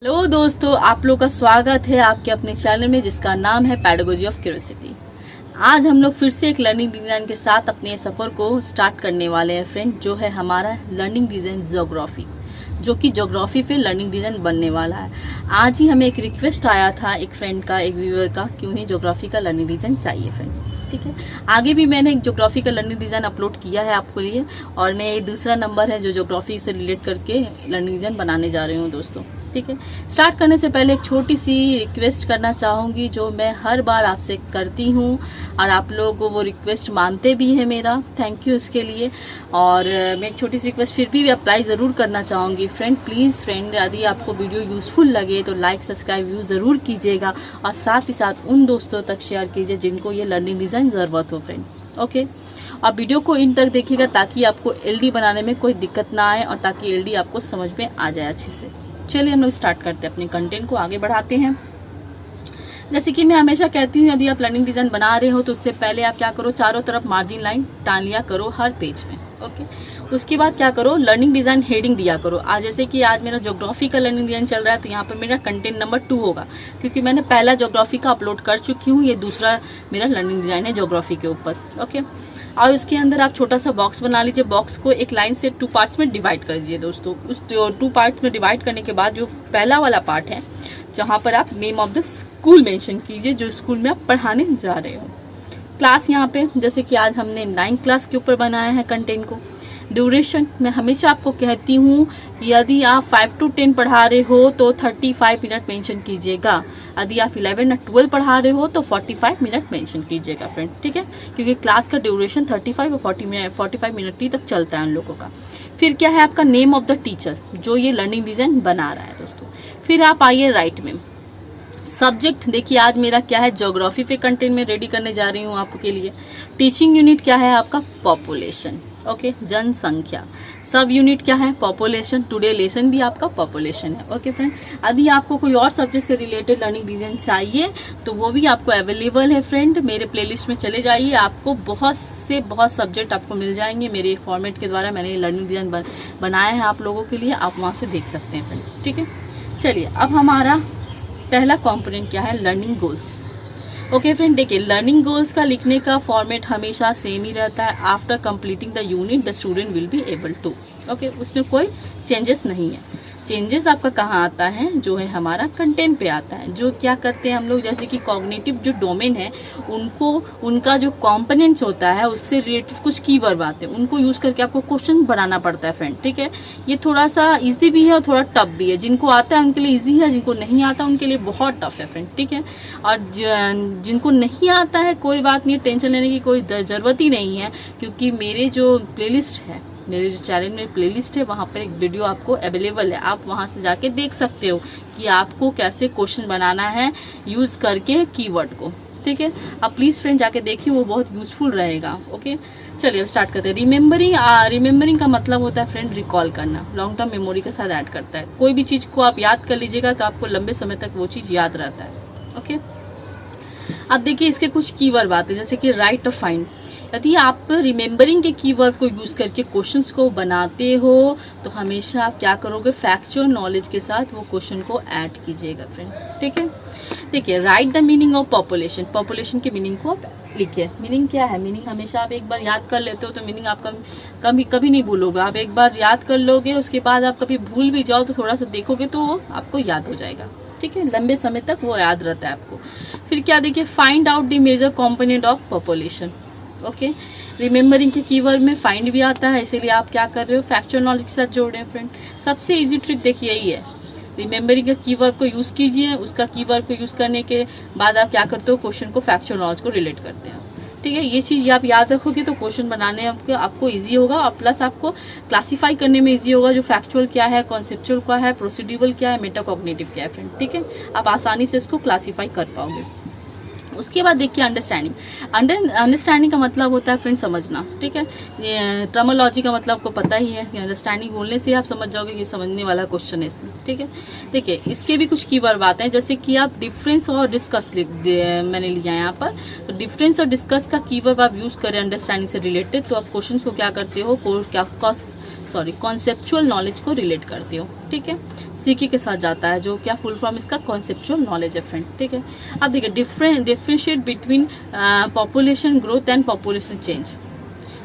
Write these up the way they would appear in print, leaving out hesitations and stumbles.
Hello दोस्तों, आप लोग का स्वागत है आपके अपने चैनल में जिसका नाम है पेडागोजी ऑफ क्यूरियोसिटी। आज हम लोग फिर से एक लर्निंग डिजाइन के साथ अपने सफ़र को स्टार्ट करने वाले हैं फ्रेंड, जो है हमारा लर्निंग डिजाइन ज्योग्राफी, जो कि ज्योग्राफी पे लर्निंग डिजाइन बनने वाला है। आज ही हमें एक रिक्वेस्ट आया था एक फ्रेंड का, एक व्यूअर का, कि उन्हें ज्योग्राफी का लर्निंग डिजाइन चाहिए फ्रेंड। ठीक है, आगे भी मैंने एक ज्योग्राफी का लर्निंग डिजाइन अपलोड किया है आपके लिए, और मैं ये दूसरा नंबर है जो ज्योग्राफी से रिलेट करके लर्निंग डिजाइन बनाने जा रही हूँ दोस्तों। ठीक है, स्टार्ट करने से पहले एक छोटी सी रिक्वेस्ट करना चाहूँगी, जो मैं हर बार आपसे करती हूँ और आप लोग वो रिक्वेस्ट मानते भी हैं मेरा, थैंक यू इसके लिए। और मैं एक छोटी सी रिक्वेस्ट फिर भी अप्लाई ज़रूर करना चाहूँगी फ्रेंड, प्लीज़ फ्रेंड, यदि आपको वीडियो यूज़फुल लगे तो लाइक सब्सक्राइब व्यू ज़रूर कीजिएगा, और साथ ही साथ उन दोस्तों तक शेयर कीजिए जिनको ये लर्निंग डिज़ाइन ज़रूरत हो फ्रेंड। ओके, और वीडियो को इन तक देखिएगा ताकि आपको एलडी बनाने में कोई दिक्कत ना आए और ताकि एलडी आपको समझ में आ जाए अच्छे से। चलिए हम लोग स्टार्ट करते हैं, अपने कंटेंट को आगे बढ़ाते हैं। जैसे कि मैं हमेशा कहती हूँ, यदि आप लर्निंग डिजाइन बना रहे हो तो उससे पहले आप क्या करो, चारों तरफ मार्जिन लाइन टान लिया करो हर पेज में। ओके, उसके बाद क्या करो, लर्निंग डिजाइन हेडिंग दिया करो। आज जैसे कि आज मेरा ज्योग्राफी का लर्निंग डिजाइन चल रहा है, तो यहाँ पर मेरा कंटेंट नंबर 2 होगा, क्योंकि मैंने पहला ज्योग्राफी का अपलोड कर चुकी हूँ। ये दूसरा मेरा लर्निंग डिजाइन है ज्योग्राफी के ऊपर। ओके, और उसके अंदर आप छोटा सा बॉक्स बना लीजिए, बॉक्स को एक लाइन से 2 पार्ट्स में डिवाइड कर दीजिए दोस्तों। उस 2 पार्ट्स में डिवाइड करने के बाद जो पहला वाला पार्ट है, जहाँ पर आप name of the school mention कीजिए, जो स्कूल में आप पढ़ाने जा रहे हो। क्लास यहाँ पे, जैसे कि आज हमने 9 क्लास के ऊपर बनाया है कंटेंट को। ड्यूरेशन, मैं हमेशा आपको कहती हूँ, यदि आप 5 to 10 पढ़ा रहे हो तो 35 मिनट मेंशन कीजिएगा। यदि आप 11 या 12 पढ़ा रहे हो तो 45 मिनट मेंशन कीजिएगा फ्रेंड। ठीक है, क्योंकि क्लास का ड्यूरेशन 35 और 45 मिनट ही तक चलता है उन लोगों का। फिर क्या है आपका नेम ऑफ द टीचर, जो ये लर्निंग डिजाइन बना रहा है दोस्तों। फिर आप आइए राइट में। सब्जेक्ट देखिए, आज मेरा क्या है, ज्योग्राफी पे कंटेंट में रेडी करने जा रही हूँ आपके लिए। टीचिंग यूनिट क्या है आपका, पॉपुलेशन। ओके, जनसंख्या। सब यूनिट क्या है, पॉपुलेशन। टुडे लेसन भी आपका पॉपुलेशन है। ओके फ्रेंड, यदि आपको कोई और सब्जेक्ट से रिलेटेड लर्निंग डिजाइन चाहिए तो वो भी आपको अवेलेबल है फ्रेंड। मेरे प्लेलिस्ट में चले जाइए, आपको बहुत सब्जेक्ट आपको मिल जाएंगे। मेरे फॉर्मेट के द्वारा मैंने लर्निंग डिजाइन बनाया है आप लोगों के लिए, आप वहाँ से देख सकते हैं फ्रेंड। ठीक है, चलिए अब हमारा पहला कंपोनेंट क्या है, लर्निंग गोल्स। ओके फ्रेंड, देखिए लर्निंग गोल्स का लिखने का फॉर्मेट हमेशा सेम ही रहता है। After completing the unit the student will be able to. Okay, उसमें कोई चेंजेस नहीं है। चेंजेस आपका कहाँ आता है, जो है हमारा कंटेंट पे आता है। जो क्या करते हैं हम लोग, जैसे कि कॉग्निटिव जो डोमेन है, उनको उनका जो कॉम्पोनेंट्स होता है उससे रिलेटेड कुछ कीवर्ड आते हैं, उनको यूज करके आपको क्वेश्चन बनाना पड़ता है फ्रेंड। ठीक है, ये थोड़ा सा इजी भी है और थोड़ा टफ भी है। जिनको आता है उनके लिए इजी है, जिनको नहीं आता उनके लिए बहुत टफ है फ्रेंड। ठीक है, और जिनको नहीं आता है कोई बात नहीं, टेंशन लेने की कोई जरूरत ही नहीं है, क्योंकि मेरे जो प्लेलिस्ट है, मेरे जो चैनल में प्लेलिस्ट है, वहाँ पर एक वीडियो आपको अवेलेबल है। आप वहाँ से जाके देख सकते हो कि आपको कैसे क्वेश्चन बनाना है यूज करके कीवर्ड को। ठीक है, आप प्लीज फ्रेंड जाके देखिए, वो बहुत यूजफुल रहेगा। ओके, चलिए अब स्टार्ट करते हैं। रिमेम्बरिंग का मतलब होता है फ्रेंड रिकॉल करना, लॉन्ग टर्म मेमोरी के साथ ऐड करता है। कोई भी चीज को आप याद कर लीजिएगा तो आपको लंबे समय तक वो चीज याद रहता है। ओके, अब देखिए इसके कुछ कीवर्ड आते हैं, जैसे कि राइट और फाइंड। यदि आप रिमेम्बरिंग के कीवर्ड को यूज करके क्वेश्चंस को बनाते हो तो हमेशा आप क्या करोगे, फैक्चुअल नॉलेज के साथ वो क्वेश्चन को ऐड कीजिएगा फ्रेंड। ठीक है, देखिए right the meaning of population. Population के मीनिंग को आप लिखिए। मीनिंग क्या है, मीनिंग हमेशा आप एक बार याद कर लेते हो तो मीनिंग आपका कभी नहीं भूलोगे। आप एक बार याद कर लोगे, उसके बाद आप कभी भूल भी जाओ तो थोड़ा सा देखोगे तो वो आपको याद हो जाएगा। ठीक है, लंबे समय तक वो याद रहता है आपको। फिर क्या देखिए, find out the major component of population. Okay, remembering के कीवर्ड में फाइंड भी आता है, इसीलिए आप क्या कर रहे हो, फैक्चुअल नॉलेज के साथ जोड़ रहे हैं फ्रेंड। सबसे इजी ट्रिक देखिए यही है, रिमेम्बरिंग के कीवर्ड को यूज कीजिए, उसका कीवर्ड को यूज करने के बाद आप क्या करते हो, क्वेश्चन को फैक्चुअल नॉलेज को रिलेट करते हैं। ठीक है, ये चीज आप याद रखोगे तो क्वेश्चन बनाने आपको इजी होगा, और प्लस आपको क्लासीफाई करने में इजी होगा, जो फैक्चुअल क्या है, कॉन्सेप्चुअल क्या है, प्रोसीड्यूरल क्या है, मेटाकॉग्निटिव क्या है फ्रेंड। ठीक है, आप आसानी से इसको क्लासीफाई कर पाओगे। उसके बाद देखिए अंडरस्टैंडिंग का मतलब होता है फ्रेंड समझना। ठीक है, ये टर्मोलॉजी का मतलब आपको पता ही है कि अंडरस्टैंडिंग बोलने से आप समझ जाओगे कि समझने वाला क्वेश्चन है इसमें। ठीक है, देखिए इसके भी कुछ कीवर्ड आते हैं, जैसे कि आप डिफरेंस और डिस्कस मैंने लिया है यहाँ पर। तो डिफरेंस और डिस्कस का कीवर्ड आप यूज करें अंडरस्टैंडिंग से रिलेटेड, तो आप क्वेश्चन को क्या करते हो, कॉन्सेप्चुअल नॉलेज को रिलेट करती हो, ठीक है। सीके के साथ जाता है, जो क्या फुल फॉर्म इसका कॉन्सेप्चुअल नॉलेज है फ्रेंड, ठीक है। अब देखिए differentiate between population growth and population change.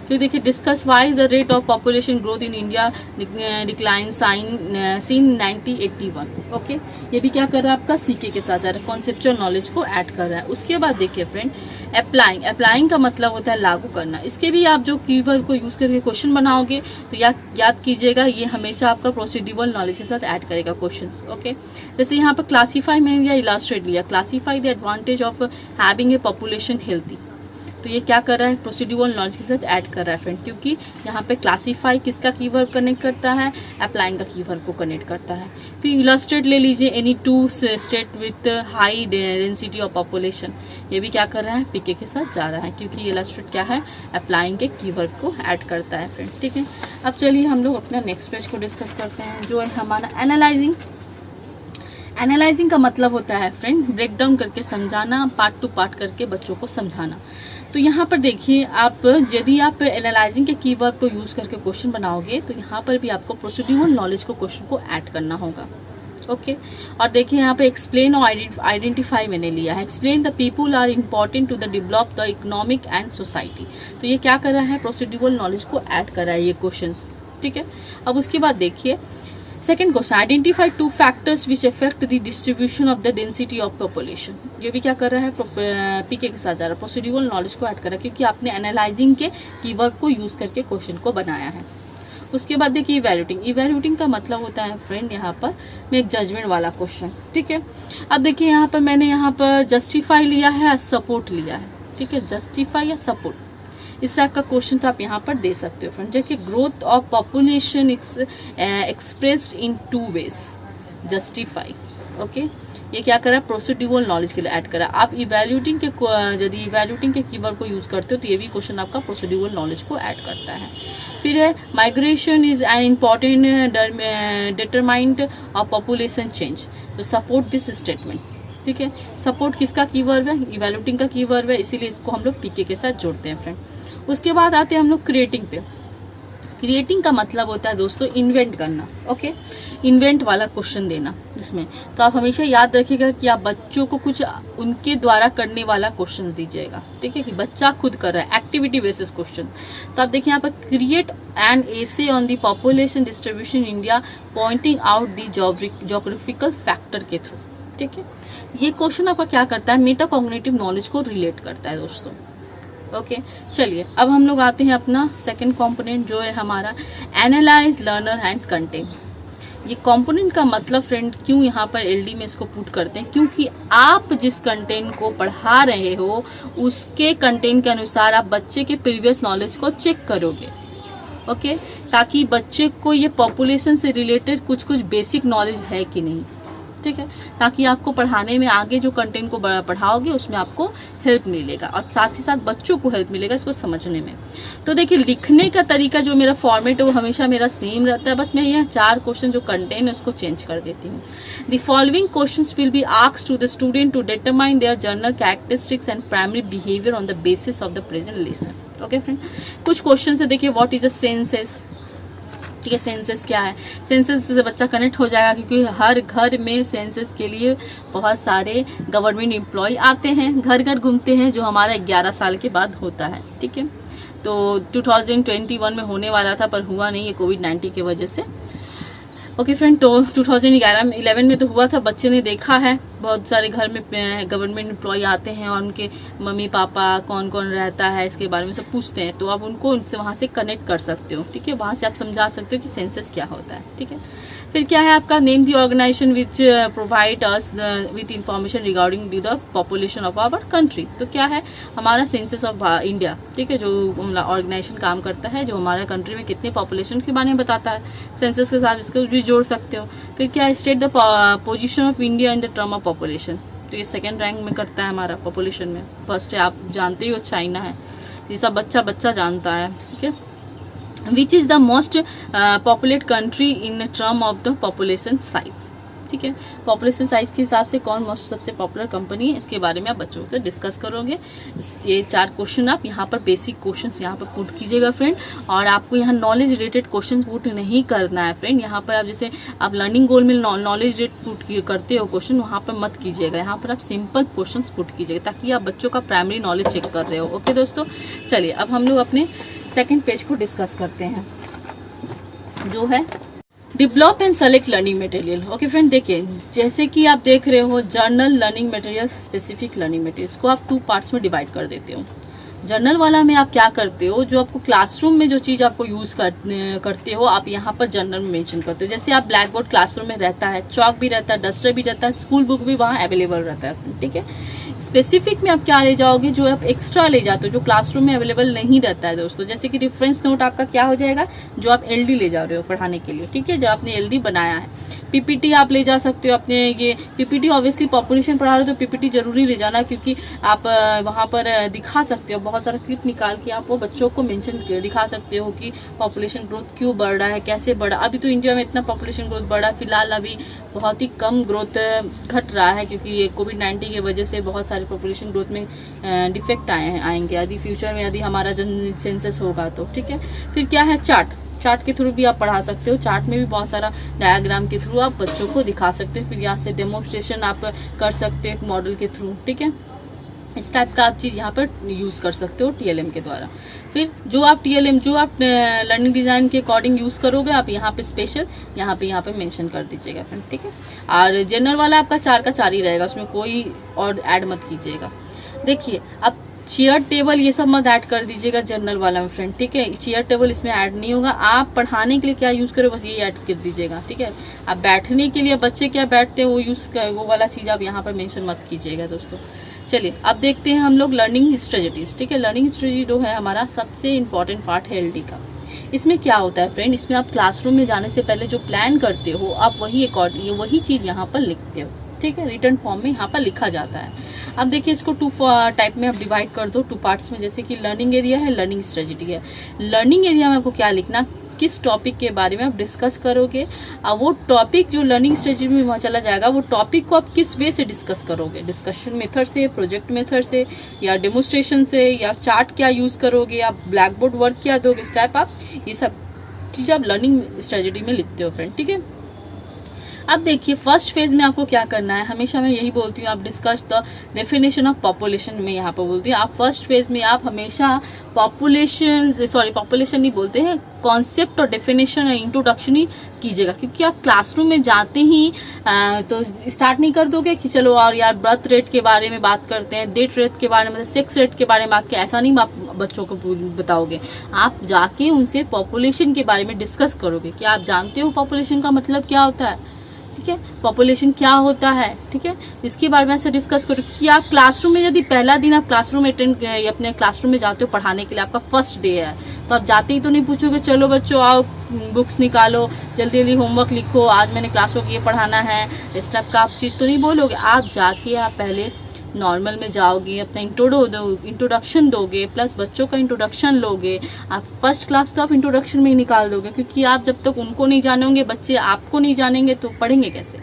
फिर देखिए discuss why the rate of population growth in India decline since 1981। Okay, ये भी क्या कर रहा है आपका सीके के साथ जा रहा है, कॉन्सेप्चुअल नॉलेज को ऐड कर रहा है। उसके बाद देखिए फ्रेंड अप्लाइंग का मतलब होता है लागू करना। इसके भी आप जो कीवर्ड को यूज करके क्वेश्चन बनाओगे तो याद कीजिएगा, ये हमेशा आपका प्रोसीड्यूरल नॉलेज के साथ ऐड करेगा क्वेश्चंस। ओके, जैसे यहाँ पर क्लासीफाई में या इलास्ट्रेट लिया, classify the advantage of having a population healthy, तो ये क्या कर रहा है, प्रोसीड्यूरल नॉलेज के साथ ऐड कर रहा है फ्रेंड, क्योंकि यहाँ पे क्लासीफाई किसका कीवर्ड कनेक्ट करता है, अप्लाइंग का कीवर्ड को कनेक्ट करता है। फिर इलस्ट्रेट ले लीजिए, any two state with high density of population, ये भी क्या कर रहा है, पीके के साथ जा रहा है, क्योंकि इलस्ट्रेट क्या है, अप्लाइंग के कीवर्ड को ऐड करता है फ्रेंड, ठीक है। अब चलिए हम लोग अपना नेक्स्ट पेज को डिस्कस करते हैं, जो है हमारा एनालाइजिंग। एनालाइजिंग का मतलब होता है फ्रेंड ब्रेक डाउन करके समझाना, पार्ट टू पार्ट करके बच्चों को समझाना। तो यहाँ पर देखिए आप, यदि आप एनालाइजिंग के कीवर्ड को यूज करके क्वेश्चन बनाओगे तो यहाँ पर भी आपको प्रोसीड्यूरल नॉलेज को क्वेश्चन को ऐड करना होगा। ओके, और देखिए यहाँ पे एक्सप्लेन और आइडेंटिफाई मैंने लिया है। Explain the people are important to the develop the economic and society, तो ये क्या कर रहा है, प्रोसीड्यूरल नॉलेज को ऐड कर रहा है ये क्वेश्चन, ठीक है। अब उसके बाद देखिए second question, identify two factors which affect the distribution of the density of population, ये भी क्या कर रहा है, पीके के साथ जा रहा है, प्रोसीड्यूरल नॉलेज को ऐड कर रहा है, क्योंकि आपने एनालाइजिंग के कीवर्ड को यूज करके क्वेश्चन को बनाया है। उसके बाद देखिए इवैल्यूएटिंग का मतलब होता है फ्रेंड यहाँ पर में एक जजमेंट वाला क्वेश्चन, ठीक है। अब देखिए यहाँ पर मैंने यहाँ पर जस्टिफाई लिया है, सपोर्ट लिया है, ठीक है, जस्टिफाई या सपोर्ट, इस टाइप का क्वेश्चन तो आप यहाँ पर दे सकते हो फ्रेंड। देखिए growth of population expressed in 2 ways, justify. Okay, ये क्या करा, प्रोसीड्यूरल नॉलेज के लिए ऐड करा। आप इवैल्यूएटिंग के यदि इवैल्यूएटिंग के कीवर्ड को यूज करते हो तो ये भी क्वेश्चन आपका प्रोसीड्यूरल नॉलेज को ऐड करता है। फिर है migration is an important determinant of population change, तो सपोर्ट दिस स्टेटमेंट, ठीक है। सपोर्ट किसका कीवर्ड है, इवैल्यूएटिंग का कीवर्ड है, इसीलिए इसको हम लोग पीके के साथ जोड़ते हैं फ्रेंड। उसके बाद आते हैं हम लोग क्रिएटिंग पे। क्रिएटिंग का मतलब होता है दोस्तों इन्वेंट करना। ओके, इन्वेंट वाला क्वेश्चन देना इसमें, तो आप हमेशा याद रखिएगा कि आप बच्चों को कुछ उनके द्वारा करने वाला क्वेश्चन दीजिएगा, ठीक है, कि बच्चा खुद कर रहा है, एक्टिविटी बेसिस क्वेश्चन। तो आप देखिए यहाँ पर create an essay on the population distribution India pointing out the geographical factor के थ्रू, ठीक है। ये क्वेश्चन आपका क्या करता है, मेटा कॉग्निटिव नॉलेज को रिलेट करता है दोस्तों। ओके, चलिए अब हम लोग आते हैं अपना सेकंड कंपोनेंट, जो है हमारा एनालाइज लर्नर एंड कंटेंट। ये कंपोनेंट का मतलब फ्रेंड क्यों यहाँ पर एलडी में इसको पुट करते हैं, क्योंकि आप जिस कंटेंट को पढ़ा रहे हो उसके कंटेंट के अनुसार आप बच्चे के प्रीवियस नॉलेज को चेक करोगे। ओके, ताकि बच्चे को ये पॉपुलेशन से रिलेटेड कुछ बेसिक नॉलेज है कि नहीं, ठीक है, ताकि आपको पढ़ाने में आगे जो कंटेंट को पढ़ाओगे उसमें आपको हेल्प मिलेगा और साथ ही साथ बच्चों को हेल्प मिलेगा इसको समझने में। तो देखिए लिखने का तरीका जो मेरा फॉर्मेट है वो हमेशा मेरा सेम रहता है, बस मैं यह 4 क्वेश्चन जो कंटेंट है उसको चेंज कर देती हूँ। The following questions will be asked to the student to determine their general characteristics and primary behaviour on the basis of the present lesson. Okay friend, कुछ क्वेश्चन है, देखिए व्हाट इज अ सेंसस, ठीक है, census क्या है, census से बच्चा connect हो जाएगा, क्योंकि हर घर में सेंसस के लिए बहुत सारे गवर्नमेंट एम्प्लॉय आते हैं, घर घर घूमते हैं, जो हमारा 11 साल के बाद होता है, ठीक है। तो 2021 में होने वाला था पर हुआ नहीं, ये कोविड-19 की वजह से। ओके फ्रेंड, तो 2011 में तो हुआ था, बच्चे ने देखा है बहुत सारे घर में गवर्नमेंट एम्प्लॉय आते हैं और उनके मम्मी पापा कौन कौन रहता है इसके बारे में सब पूछते हैं, तो आप उनको उनसे वहाँ से कनेक्ट कर सकते हो, ठीक है, वहाँ से आप समझा सकते हो कि सेंसस क्या होता है, ठीक है। फिर क्या है आपका, name the organisation which provide us with information regarding the population of our country, तो क्या है हमारा सेंसस ऑफ इंडिया, ठीक है, जो ऑर्गेनाइजेशन काम करता है, जो हमारे कंट्री में कितने पॉपुलेशन के बारे में बताता है, सेंसस के साथ इसको भी जोड़ सकते हो। फिर क्या है, state the position of India in the term of population, तो ये 2nd रैंक में करता है हमारा पॉपुलेशन में, फर्स्ट है आप जानते ही हो चाइना है, ये सब बच्चा जानता है, ठीक है। Which is the most populate country in term of the population size, ठीक है। पॉपुलेशन साइज के हिसाब से कौन मोस्ट सबसे पॉपुलर कंपनी है, इसके बारे में आप बच्चों को डिस्कस करोगे। ये 4 क्वेश्चन आप यहाँ पर बेसिक क्वेश्चंस यहाँ पर पुट कीजिएगा फ्रेंड, और आपको यहाँ नॉलेज रिलेटेड क्वेश्चन पुट नहीं करना है फ्रेंड। यहाँ पर आप जैसे आप लर्निंग गोल में नॉलेज रिलेटेड पुट करते हो क्वेश्चन, वहाँ पर मत कीजिएगा। यहाँ पर आप सिंपल क्वेश्चन पुट कीजिएगा ताकि आप बच्चों का प्राइमरी नॉलेज चेक कर रहे हो। ओके दोस्तों, चलिए अब हम लोग अपने सेकेंड पेज को डिस्कस करते हैं, जो है develop and select learning material. Okay friend, देखिए जैसे कि आप देख रहे हो journal learning material, specific learning material को आप 2 पार्ट्स में डिवाइड कर देते हो। जर्नल वाला में आप क्या करते हो, जो आपको क्लासरूम में जो चीज़ आपको यूज़ करते हो आप यहाँ पर जर्नल में मेंशन करते हो। जैसे आप ब्लैक बोर्ड क्लासरूम में रहता है, चौक भी रहता है, डस्टर भी रहता है, स्कूल बुक भी वहाँ अवेलेबल रहता है, ठीक है। स्पेसिफिक में आप क्या ले जाओगे, जो आप एक्स्ट्रा ले जाते हो, जो क्लासरूम में अवेलेबल नहीं रहता है दोस्तों। जैसे कि रेफरेंस नोट आपका क्या हो जाएगा, जो आप एलडी ले जा रहे हो पढ़ाने के लिए, ठीक है, जो आपने एलडी बनाया है। पीपीटी आप ले जा सकते हो अपने, ये पीपीटी ऑब्वियसली पॉपुलेशन पढ़ा रहे हो तो पीपीटी जरूरी ले जाना, क्योंकि आप वहाँ पर दिखा सकते हो, बहुत सारा क्लिप निकाल के आप वो बच्चों को मेंशन दिखा सकते हो कि पॉपुलेशन ग्रोथ क्यों बढ़ रहा है, कैसे बढ़ा। अभी तो इंडिया में इतना पॉपुलेशन ग्रोथ बढ़ा है, फिलहाल अभी बहुत ही कम ग्रोथ घट रहा है, क्योंकि ये कोविड-19 की वजह से बहुत सारे पॉपुलेशन ग्रोथ में डिफेक्ट आएंगे यदि फ्यूचर में, यदि हमारा जनरल सेंसस होगा तो, ठीक है। फिर क्या है, चार्ट के थ्रू भी आप पढ़ा सकते हो। चार्ट में भी बहुत सारा डायग्राम के थ्रू आप बच्चों को दिखा सकते हो। फिर यहाँ से डेमोन्स्ट्रेशन आप कर सकते हो एक मॉडल के थ्रू, ठीक है। इस टाइप का आप चीज़ यहाँ पर यूज़ कर सकते हो टीएलएम के द्वारा। फिर जो आप लर्निंग डिज़ाइन के अकॉर्डिंग यूज़ करोगे, आप यहाँ पे स्पेशल यहाँ पे मेंशन कर दीजिएगा फ्रेंड, ठीक है। और जनरल वाला आपका 4 का 4 ही रहेगा, उसमें कोई और ऐड मत कीजिएगा। देखिए अब चेयर टेबल ये सब मत ऐड कर दीजिएगा जनरल वाला में फ्रेंड, ठीक है। चेयर टेबल इसमें ऐड नहीं होगा। आप पढ़ाने के लिए क्या यूज करो बस ये ऐड कर दीजिएगा, ठीक है। आप बैठने के लिए बच्चे क्या बैठते हैं वो वाला चीज आप यहाँ पर मेंशन मत कीजिएगा दोस्तों। चलिए अब देखते हैं हम लोग लर्निंग स्ट्रेटजीज, ठीक है। लर्निंग स्ट्रेटजी जो है हमारा सबसे इंपॉर्टेंट पार्ट है एलडी का। इसमें क्या होता है फ्रेंड, इसमें आप क्लासरूम में जाने से पहले जो प्लान करते हो आप वही चीज यहाँ पर लिखते हो, ठीक है। रिटर्न फॉर्म में यहाँ पर लिखा जाता है। अब देखिए इसको 2 टाइप में आप डिवाइड कर दो, 2 पार्ट्स में। जैसे कि लर्निंग एरिया है, लर्निंग स्ट्रेटजी है। लर्निंग एरिया में आपको क्या लिखना, किस टॉपिक के बारे में आप डिस्कस करोगे, और वो टॉपिक जो लर्निंग स्ट्रेटजी में वहाँ चला जाएगा, वो टॉपिक को आप किस वे से डिस्कस करोगे, डिस्कशन मेथड से, प्रोजेक्ट मेथड से, या डेमोन्स्ट्रेशन से, या चार्ट क्या यूज करोगे, या ब्लैक बोर्ड वर्क क्या दोगे। इस टाइप आप ये सब चीज़ आप लर्निंग स्ट्रेटजी में लिखते हो फ्रेंड, ठीक है। अब देखिए फर्स्ट फेज में आपको क्या करना है, हमेशा मैं यही बोलती हूँ, आप discuss the definition of population में यहाँ पर बोलती हूँ। आप फर्स्ट फेज में आप हमेशा पॉपुलेशन नहीं बोलते हैं, कॉन्सेप्ट और डेफिनेशन और इंट्रोडक्शन ही कीजिएगा, क्योंकि आप क्लासरूम में जाते ही तो स्टार्ट नहीं कर दोगे कि चलो और यार बर्थ रेट के बारे में बात करते हैं, डेथ रेट के बारे में, सेक्स रेट के बारे में बात किया, ऐसा नहीं आप बच्चों को बताओगे। आप जाके उनसे पॉपुलेशन के बारे में डिस्कस करोगे कि आप जानते हो पॉपुलेशन का मतलब क्या होता है, ठीक है, पॉपुलेशन क्या होता है, ठीक है। इसके बारे में ऐसे डिस्कस करो कि आप क्लासरूम में, यदि पहला दिन आप क्लासरूम अपने क्लासरूम में जाते हो पढ़ाने के लिए, आपका फर्स्ट डे है, तो आप जाते ही तो नहीं पूछोगे चलो बच्चों आओ बुक्स निकालो, जल्दी जल्दी होमवर्क लिखो, आज मैंने क्लासों को ये पढ़ाना है, इस टाइप का आप चीज़ तो नहीं बोलोगे। आप जाके आप पहले नॉर्मल में जाओगे, अपना इंट्रोडक्शन दोगे, प्लस बच्चों का इंट्रोडक्शन लोगे। आप फर्स्ट क्लास तो आप इंट्रोडक्शन में ही निकाल दोगे, क्योंकि आप जब तक उनको नहीं जानेंगे, बच्चे आपको नहीं जानेंगे तो पढ़ेंगे कैसे,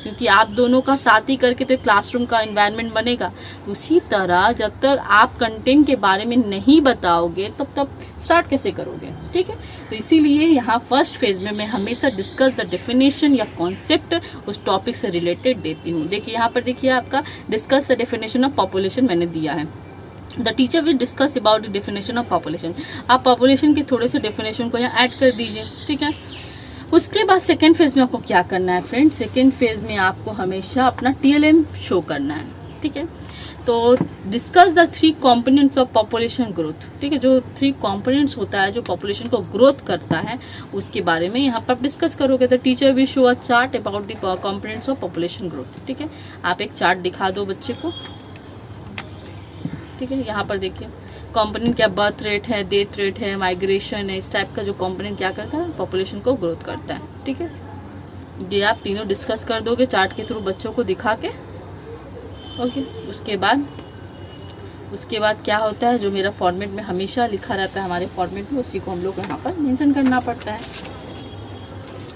क्योंकि आप दोनों का साथ ही करके तो क्लासरूम का एनवायरनमेंट बनेगा। उसी तरह जब तक आप कंटेंट के बारे में नहीं बताओगे तब स्टार्ट कैसे करोगे, ठीक है। तो इसीलिए यहाँ फर्स्ट फेज में मैं हमेशा डिस्कस द डेफिनेशन या कॉन्सेप्ट उस टॉपिक से रिलेटेड देती हूँ। देखिए यहाँ पर देखिए आपका discuss the definition of population मैंने दिया है। The teacher will discuss about the definition of population. आप पॉपुलेशन के थोड़े से डेफिनेशन को यहाँ ऐड कर दीजिए, ठीक है। उसके बाद सेकेंड फेज में आपको क्या करना है फ्रेंड, सेकेंड फेज में आपको हमेशा अपना टीएलएम शो करना है, ठीक है। तो discuss the 3 components of population growth, ठीक है। जो 3 कंपोनेंट्स होता है जो पॉपुलेशन को ग्रोथ करता है, उसके बारे में यहाँ पर आप डिस्कस करोगे। The teacher will show a chart about the components of population growth, ठीक है। आप एक चार्ट दिखा दो बच्चे को, ठीक है। यहाँ पर देखिए कंपोनेंट क्या, बर्थ रेट है, डेथ रेट है, माइग्रेशन है, इस टाइप का जो कंपोनेंट क्या करता है, पॉपुलेशन को ग्रोथ करता है, ठीक है। ये आप तीनों डिस्कस कर दोगे चार्ट के थ्रू बच्चों को दिखा के, ओके। उसके बाद क्या होता है, जो मेरा फॉर्मेट में हमेशा लिखा रहता है हमारे फॉर्मेट में, उसी को हम लोग यहाँ पर मेंशन करना पड़ता है।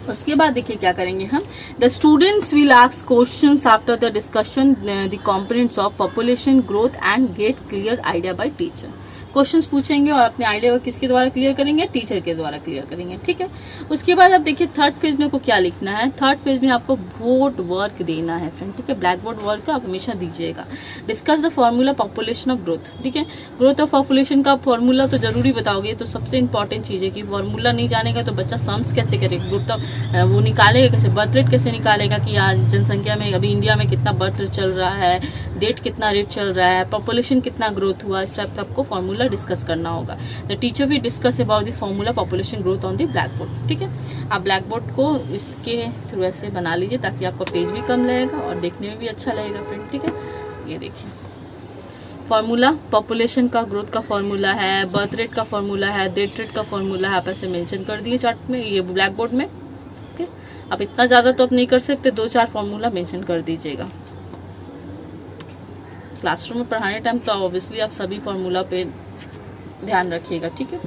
उसके बाद देखिए क्या करेंगे हम, the students will ask questions after the discussion the components of population growth and get clear idea by teacher. Questions पूछेंगे और अपने आइडिया को किसके द्वारा क्लियर करेंगे, टीचर के द्वारा क्लियर करेंगे, ठीक है। उसके बाद अब देखिए थर्ड पेज में को क्या लिखना है, थर्ड पेज में आपको बोर्ड वर्क देना है फ्रेंड, ठीक है। ब्लैक बोर्ड वर्क आप हमेशा दीजिएगा। Discuss the formula population of growth, ठीक है। ग्रोथ ऑफ पॉपुलेशन का फॉर्मूला तो जरूरी बताओगे, तो सबसे इंपॉर्टेंट चीज है कि फॉर्मूला नहीं जानेगा तो बच्चा सम्स कैसे करेगा, ग्रोथ ऑफ वो निकालेगा कैसे, बर्थ रेट कैसे निकालेगा कि आज जनसंख्या में अभी इंडिया में कितना बर्थ रेट चल रहा है, डेट कितना रेट चल रहा है, पॉपुलेशन कितना ग्रोथ हुआ, इस टाइप का आपको फॉर्मूला डिस्कस करना होगा। द टीचर भी discuss about the formula population growth on the black board, ठीक है। आप ब्लैक बोर्ड को इसके थ्रू ऐसे बना लीजिए ताकि आपका पेज भी कम लगेगा और देखने में भी अच्छा लगेगा फ्रेंड, ठीक है। ये देखिए फॉर्मूला पॉपुलेशन का, ग्रोथ का फॉर्मूला है, बर्थ रेट का फॉर्मूला है, डेट रेट का फॉर्मूला है, आप ऐसे मेंशन कर दिए चार्ट में, ये ब्लैक बोर्ड में, ओके। आप इतना ज्यादा तो आप नहीं कर सकते, 2-4 फॉर्मूला मेंशन कर दीजिएगा। क्लासरूम में पढ़ाने टाइम तो ऑब्वियसली आप सभी फॉर्मूला पे ध्यान रखिएगा, ठीक है।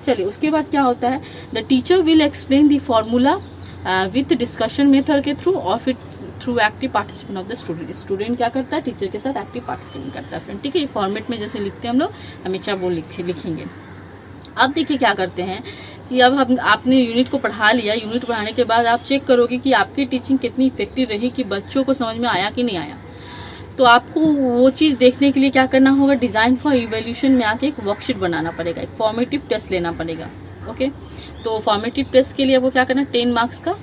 चलिए उसके बाद क्या होता है, the teacher will explain the formula with discussion method के थ्रू और फिर through active participant of the student. Student क्या करता है, टीचर के साथ एक्टिव पार्टिसिपेंट करता है फ्रेंड, ठीक है। ये फॉर्मेट में जैसे लिखते हैं हम लोग हमेशा वो लिखेंगे। अब देखिए क्या करते हैं कि अब आपने यूनिट को पढ़ा लिया, यूनिट पढ़ाने के बाद आप चेक करोगे कि आपकी टीचिंग कितनी इफेक्टिव रही, कि बच्चों को समझ में आया कि नहीं आया। तो आपको वो चीज देखने के लिए क्या करना होगा, डिजाइन फॉर इवोल्यूशन में आके एक वर्कशीट बनाना पड़ेगा, एक फॉर्मेटिव टेस्ट लेना पड़ेगा, ओके। तो फॉर्मेटिव टेस्ट के लिए आपको क्या करना है, 10 मार्क्स का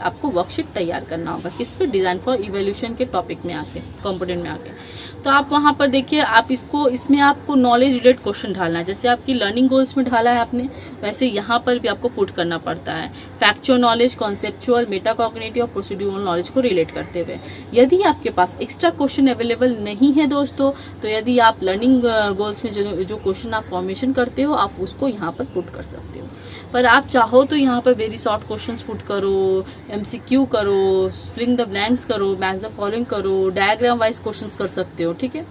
आपको वर्कशीट तैयार करना होगा, किस पे, डिजाइन फॉर इवोल्यूशन के टॉपिक में आके, कंपोनेंट में आके। तो आप वहां पर देखिए, आप इसमें आपको नॉलेज रिलेटेड क्वेश्चन डालना है, जैसे आपकी लर्निंग गोल्स में ढाला है आपने, वैसे यहाँ पर भी आपको पुट करना पड़ता है। फैक्चुअल नॉलेज, कॉन्सेप्चुअल, मेटाकॉग्निटिव और प्रोसीड्यूरल नॉलेज को रिलेट करते हुए। यदि आपके पास एक्स्ट्रा क्वेश्चन अवेलेबल नहीं है दोस्तों, तो यदि आप लर्निंग गोल्स में जो क्वेश्चन आप फॉर्मेशन करते हो, आप उसको यहाँ पर पुट कर सकते हो। पर आप चाहो तो यहाँ पर वेरी शॉर्ट क्वेश्चंस पुट करो, MCQ करो, फिलिंग द ब्लैंक्स करो, मैच द फॉलोइंग करो, डायग्राम वाइज क्वेश्चंस कर सकते हो, ठीक है।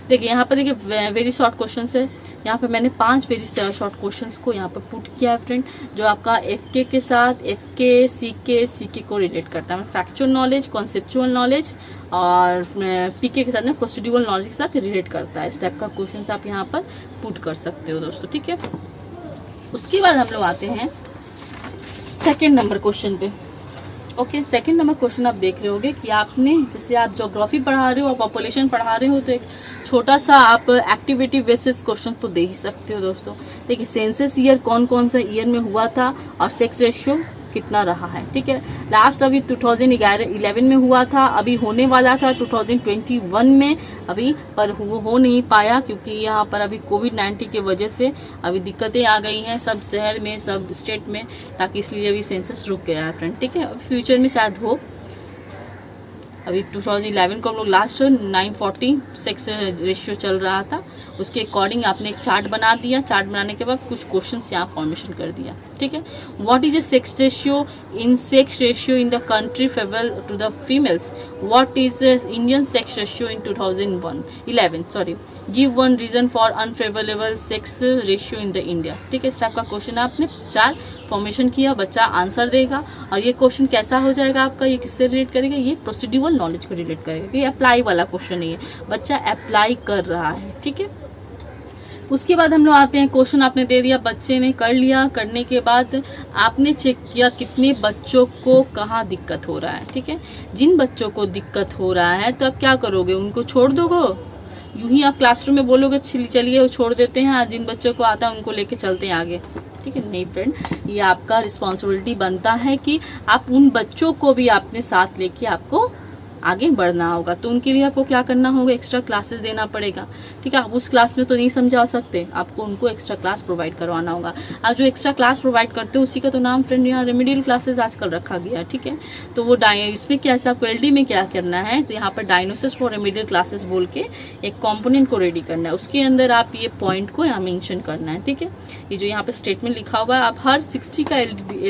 देखिए यहाँ पर देखिए वेरी शॉर्ट क्वेश्चंस है, यहाँ पे मैंने 5 वेरी शॉर्ट क्वेश्चंस को यहाँ पर पुट किया है फ्रेंड, जो आपका FK के साथ FK CK को रिलेट करता है। फैक्चुअल नॉलेज, कॉन्सेप्चुअल नॉलेज और PK के साथ में प्रोसीड्यूरल नॉलेज के साथ रिलेट करता है। इस टाइप का क्वेश्चन आप यहाँ पर पुट कर सकते हो दोस्तों, ठीक है। उसके बाद हम लोग आते हैं सेकेंड नंबर क्वेश्चन पे, ओके। सेकंड नंबर क्वेश्चन आप देख रहे होगे कि आपने, जैसे आप ज्योग्राफी पढ़ा रहे हो और पॉपुलेशन पढ़ा रहे हो, तो एक छोटा सा आप एक्टिविटी बेसिस क्वेश्चन तो दे ही सकते हो दोस्तों। देखिए सेंसस ईयर कौन कौन सा ईयर में हुआ था और सेक्स रेशियो कितना रहा है, ठीक है। लास्ट अभी 2011 में हुआ था, अभी होने वाला था 2021 में अभी, पर वो हो नहीं पाया क्योंकि यहाँ पर अभी कोविड-19 की वजह से अभी दिक्कतें आ गई हैं सब शहर में, सब स्टेट में, ताकि इसलिए अभी सेंसस रुक गया है फ्रेंड, ठीक है। फ्यूचर में शायद हो। अभी 2011 को हम लोग लास्ट 940 सेक्स रेशियो चल रहा था, उसके अकॉर्डिंग आपने एक चार्ट बना दिया। चार्ट बनाने के बाद कुछ क्वेश्चंस यहाँ फॉर्मेशन कर दिया, ठीक है। What is a sex ratio in the country favourable to the females, what is Indian sex ratio in 2011 sorry, give one reason for unfavourable sex ratio in the India, ठीक है। इस type का question आपने 4 formation किया, बच्चा answer देगा। और ये क्वेश्चन कैसा हो जाएगा आपका, ये किससे रिलेट करेगा, ये प्रोसीड्यूरल नॉलेज को रिलेट करेगा, ये अप्लाई वाला क्वेश्चन नहीं है, बच्चा अप्लाई कर रहा है, ठीक है। उसके बाद हम लोग आते हैं, क्वेश्चन आपने दे दिया, बच्चे ने कर लिया, करने के बाद आपने चेक किया कितने बच्चों को कहाँ दिक्कत हो रहा है, ठीक है। जिन बच्चों को दिक्कत हो रहा है तो अब क्या करोगे, उनको छोड़ दोगे, यूं ही आप क्लासरूम में बोलोगे चलिए वो छोड़ देते हैं, जिन बच्चों को आता है उनको लेके चलते हैं आगे, ठीक है। नहीं फ्रेंड, ये आपका रिस्पॉन्सिबिलिटी बनता है कि आप उन बच्चों को भी अपने साथ लेके आपको आगे बढ़ना होगा। तो उनके लिए आपको क्या करना होगा, एक्स्ट्रा क्लासेस देना पड़ेगा, ठीक है। आप उस क्लास में तो नहीं समझा सकते, आपको उनको एक्स्ट्रा क्लास प्रोवाइड करवाना होगा। आप जो एक्स्ट्रा क्लास प्रोवाइड करते हो उसी का तो नाम फ्रेंड यहाँ रेमेडियल क्लासेस आजकल रखा गया है, ठीक है। तो वो इसमें क्या है, आपको LD में क्या करना है, तो यहाँ पर डायग्नोसिस फॉर रेमेडियल क्लासेस बोल के एक कॉम्पोनेंट को रेडी करना है, उसके अंदर आप ये पॉइंट को यहाँ मेंशन करना है, ठीक है। ये जो यहाँ पे स्टेटमेंट लिखा हुआ है, आप हर 60 का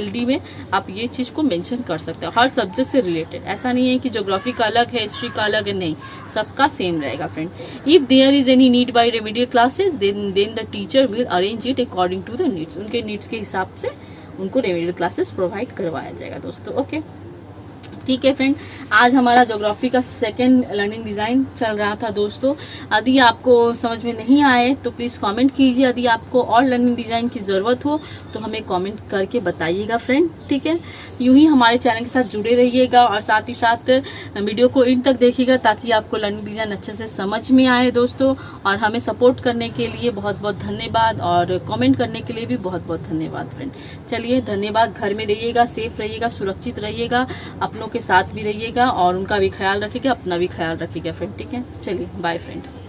LD में आप ये चीज को मेंशन कर सकते हो, हर सब्जेक्ट से रिलेटेड। ऐसा नहीं है कि ज्योग्राफी का अलग है, हिस्ट्री का अलग है, नहीं, सबका सेम रहेगा friend. If there is any need by remedial classes then the teacher will arrange it according to the needs, उनके नीड्स के हिसाब से उनको रेमेडियल क्लासेस प्रोवाइड करवाया जाएगा दोस्तों। ओके, ठीक है फ्रेंड, आज हमारा ज्योग्राफी का सेकंड लर्निंग डिजाइन चल रहा था दोस्तों। यदि आपको समझ में नहीं आए तो प्लीज कमेंट कीजिए। यदि आपको और लर्निंग डिजाइन की जरूरत हो तो हमें कमेंट करके बताइएगा फ्रेंड, ठीक है। यूं ही हमारे चैनल के साथ जुड़े रहिएगा और साथ ही साथ वीडियो को इन तक देखिएगा ताकि आपको लर्निंग डिजाइन अच्छे से समझ में आए दोस्तों। और हमें सपोर्ट करने के लिए बहुत बहुत धन्यवाद और कमेंट करने के लिए भी बहुत बहुत धन्यवाद फ्रेंड। चलिए धन्यवाद। घर में रहिएगा, सेफ रहिएगा, सुरक्षित रहिएगा, अपनों के साथ भी रहिएगा और उनका भी ख्याल रखिएगा, अपना भी ख्याल रखिएगा फ्रेंड, ठीक है। चलिए बाय फ्रेंड।